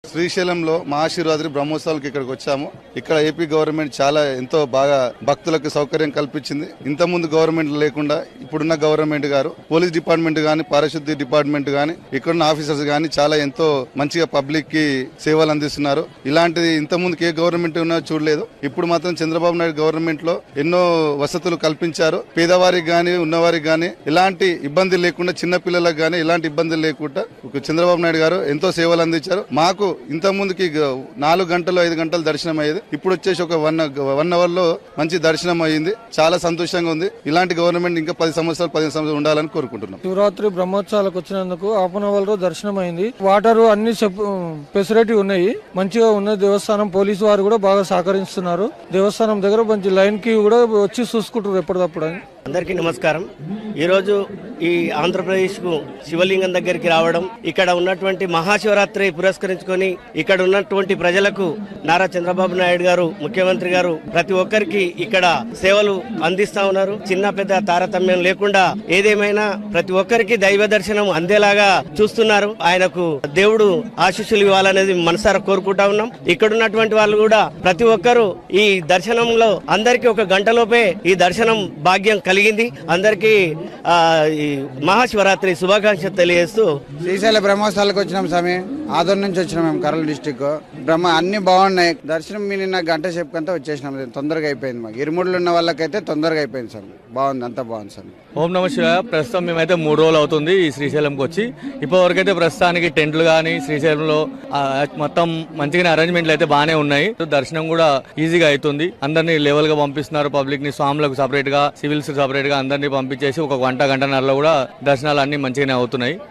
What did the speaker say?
శ్రీశైలంలో మహాశివరాత్రి బ్రహ్మోత్సవాలకు ఇక్కడికి వచ్చాము. ఇక్కడ ఏపీ గవర్నమెంట్ చాలా ఎంతో బాగా భక్తులకు సౌకర్యం కల్పించింది. ఇంత ముందు గవర్నమెంట్ లేకుండా ఇప్పుడున్న గవర్నమెంట్ గారు పోలీస్ డిపార్ట్మెంట్ గాని, పారిశుద్ధ్య డిపార్ట్మెంట్ గాని, ఇక్కడున్న ఆఫీసర్స్ గాని చాలా ఎంతో మంచిగా పబ్లిక్ కి సేవలు అందిస్తున్నారు. ఇలాంటిది ఇంత ముందుకు ఏ గవర్నమెంట్ ఉన్నా చూడలేదు. ఇప్పుడు మాత్రం చంద్రబాబు నాయుడు గవర్నమెంట్ లో ఎన్నో వసతులు కల్పించారు. పేదవారికి గాని, ఉన్నవారికి గాని ఎలాంటి ఇబ్బంది లేకుండా, చిన్న పిల్లలకు గాని ఎలాంటి ఇబ్బంది లేకుండా చంద్రబాబు నాయుడు గారు ఎంతో సేవలు అందించారు. మాకు ఇంత ముందుకి 4 గంటలు 5 గంటలు దర్శనం అయ్యేది. ఇప్పుడు వచ్చేసి ఒక 1 అవర్ లో మంచి దర్శనం అయ్యింది. చాలా సంతోషంగా ఉంది. ఇలాంటి గవర్నమెంట్ ఇంకా 10 సంవత్సరాలు 15 సంవత్సరాలు ఉండాలని కోరుకుంటున్నాం. శివరాత్రి బ్రహ్మోత్సవాలకు వచ్చినందుకు హాఫ్ అన్ అవర్ లో దర్శనం అయింది. వాటర్ అన్ని ఫెసిలిటీ ఉన్నాయి. మంచిగా ఉన్న దేవస్థానం పోలీసు వారు కూడా బాగా సహకరిస్తున్నారు. దేవస్థానం దగ్గర మంచి లైన్ కి కూడా వచ్చి చూసుకుంటారు ఎప్పటికప్పుడు అని. అందరికీ నమస్కారం. ఈరోజు ఈ ఆంధ్రప్రదేశ్ కు శివలింగం దగ్గరికి రావడం, ఇక్కడ ఉన్నటువంటి మహాశివరాత్రి పురస్కరించుకొని ఇక్కడ ఉన్నటువంటి ప్రజలకు నారా చంద్రబాబు నాయుడు గారు ముఖ్యమంత్రి గారు ప్రతి ఒక్కరికి ఇక్కడ సేవలు అందిస్తా ఉన్నారు. చిన్న పెద్ద తారతమ్యం లేకుండా ఏదేమైనా ప్రతి ఒక్కరికి దైవ దర్శనం అందేలాగా చూస్తున్నారు. ఆయనకు దేవుడు ఆశీస్సులు ఇవ్వాలనేది మనసారా కోరుకుంటా ఉన్నాం. ఇక్కడ ఉన్నటువంటి వాళ్ళు కూడా ప్రతి ఒక్కరు ఈ దర్శనంలో అందరికీ 1 గంటలోపే ఈ దర్శనం భాగ్యం కలిగింది. అందరికీ ఈ మహాశివరాత్రి శుభాకాంక్షలు తెలియజేస్తూ శ్రీశైల బ్రహ్మోత్సవాలకు వచ్చినాం స్వామి. ఆదోర్ నుంచి వచ్చినాం మేము, కర్నూలు డిస్టిక్. అన్ని బాగున్నాయి. దర్శనం మీ నిన్న గంట సేపు కంతా వచ్చేసినాం. తొందరగా అయిపోయింది. మాకు ఇరుముడులు ఉన్న వాళ్ళకైతే తొందరగా అయిపోయింది స్వామి. బాగుంది, అంతా బాగుంది స్వామి. ఓం నమ శివాయ. ప్రస్తుతం మేమైతే 3 రోజులు అవుతుంది ఈ శ్రీశైలంకి వచ్చి. ఇప్పటివరకైతే ప్రస్తుతానికి టెంట్లు కానీ శ్రీశైలంలో మొత్తం మంచిగానే అరేంజ్మెంట్లు అయితే బాగానే ఉన్నాయి. దర్శనం కూడా ఈజీగా అవుతుంది. అందరినీ లెవెల్ గా పంపిస్తున్నారు. పబ్లిక్ ని, స్వాములకు సపరేట్ గా, సివిల్స్ సపరేట్ గా అందరినీ పంపించేసి 1 గంట గంటన్నరలో కూడా దర్శనాలు అన్ని మంచిగానే అవుతున్నాయి.